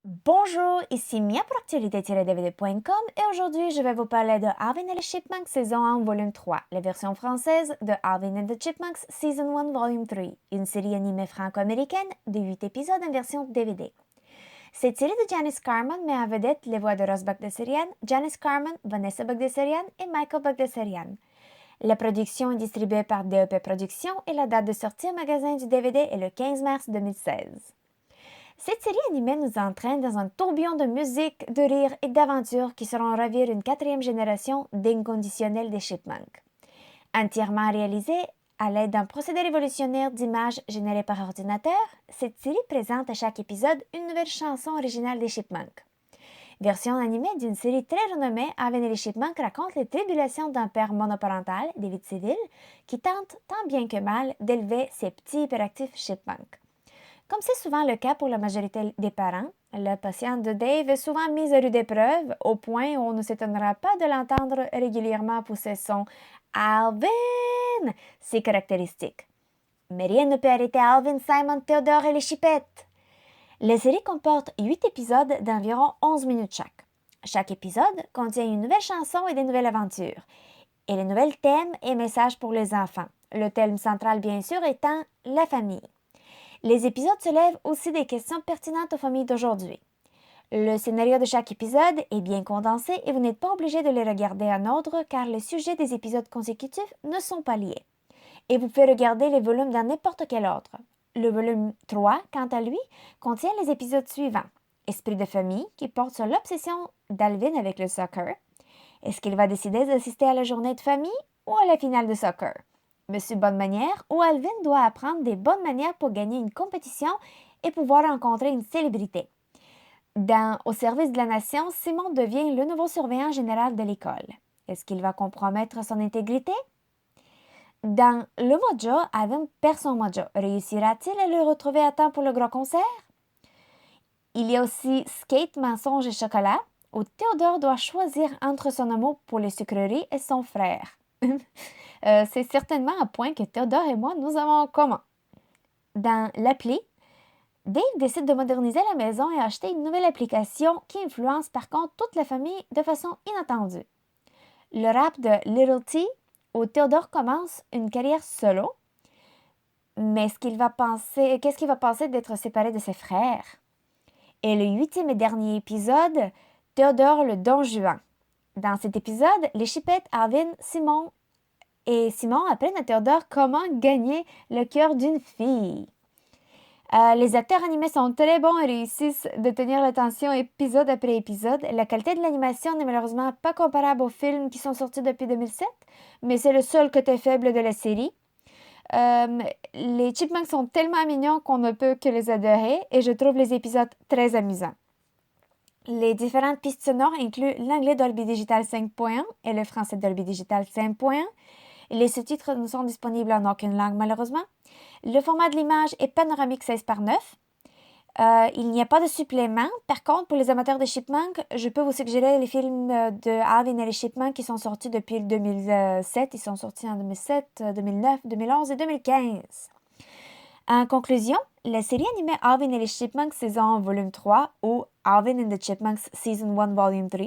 Bonjour, ici Mia pour actualité-dvd.com et aujourd'hui je vais vous parler de Alvin et les Chipmunks saison 1 volume 3, la version française de Alvin and the Chipmunks season 1 volume 3, une série animée franco-américaine de 8 épisodes en version DVD. Cette série de Janice Carman met en vedette les voix de Ross Bagdasarian, Janice Carman, Vanessa Bagdasarian et Michael Bagdasarian. La production est distribuée par DEP Productions et la date de sortie au magasin du DVD est le 15 mars 2016. Cette série animée nous entraîne dans un tourbillon de musique, de rire et d'aventures qui seront ravir une quatrième génération d'inconditionnels des Chipmunks. Entièrement réalisée à l'aide d'un procédé révolutionnaire d'images générées par ordinateur, cette série présente à chaque épisode une nouvelle chanson originale des Chipmunks. Version animée d'une série très renommée, Alvin et les Chipmunks raconte les tribulations d'un père monoparental, David Seville, qui tente tant bien que mal d'élever ses petits hyperactifs Chipmunks. Comme c'est souvent le cas pour la majorité des parents, la patience de Dave est souvent mise à rude épreuve, au point où on ne s'étonnera pas de l'entendre régulièrement pousser son Alvin, si caractéristique. Mais rien ne peut arrêter Alvin, Simon, Théodore et les chipettes. La série comporte 8 épisodes d'environ 11 minutes chaque. Chaque épisode contient une nouvelle chanson et des nouvelles aventures. Et les nouvelles thèmes et messages pour les enfants. Le thème central, bien sûr, étant la famille. Les épisodes soulèvent aussi des questions pertinentes aux familles d'aujourd'hui. Le scénario de chaque épisode est bien condensé et vous n'êtes pas obligé de les regarder en ordre car les sujets des épisodes consécutifs ne sont pas liés. Et vous pouvez regarder les volumes dans n'importe quel ordre. Le volume 3, quant à lui, contient les épisodes suivants. Esprit de famille, qui porte sur l'obsession d'Alvin avec le soccer. Est-ce qu'il va décider d'assister à la journée de famille ou à la finale de soccer? Monsieur Bonne Manière, où Alvin doit apprendre des bonnes manières pour gagner une compétition et pouvoir rencontrer une célébrité. Dans Au service de la nation, Simon devient le nouveau surveillant général de l'école. Est-ce qu'il va compromettre son intégrité? Dans Le Mojo, Alvin perd son mojo. Réussira-t-il à le retrouver à temps pour le gros concert? Il y a aussi Skate, mensonge et chocolat, où Théodore doit choisir entre son amour pour les sucreries et son frère. C'est certainement un point que Théodore et moi, nous avons en commun. Dans l'appli, Dave décide de moderniser la maison et acheter une nouvelle application qui influence par contre toute la famille de façon inattendue. Le rap de Little T, où Théodore commence une carrière solo, mais qu'est-ce qu'il va penser d'être séparé de ses frères? Et le 8e et dernier épisode, Théodore le Don Juan. Dans cet épisode, les chipettes Alvin, Simon apprennent à Théodore comment gagner le cœur d'une fille. Les acteurs animés sont très bons et réussissent de tenir l'attention épisode après épisode. La qualité de l'animation n'est malheureusement pas comparable aux films qui sont sortis depuis 2007, mais c'est le seul côté faible de la série. Les Chipmunks sont tellement mignons qu'on ne peut que les adorer et je trouve les épisodes très amusants. Les différentes pistes sonores incluent l'anglais Dolby Digital 5.1 et le français Dolby Digital 5.1. Les sous-titres ne sont disponibles en aucune langue malheureusement. Le format de l'image est panoramique 16:9. Il n'y a pas de supplément. Par contre, pour les amateurs de Chipmunks, je peux vous suggérer les films de Alvin et les Chipmunks qui sont sortis depuis le 2007. Ils sont sortis en 2007, 2009, 2011 et 2015. En conclusion, la série animée Alvin et les Chipmunks saison 1 volume 3 ou Alvin and the Chipmunks season 1 volume 3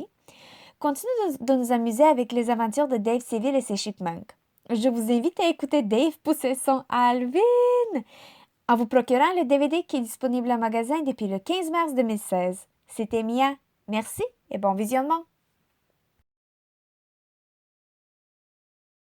continue de nous amuser avec les aventures de Dave Seville et ses Chipmunks. Je vous invite à écouter Dave pousser son Alvin en vous procurant le DVD qui est disponible en magasin depuis le 15 mars 2016. C'était Mia. Merci et bon visionnement.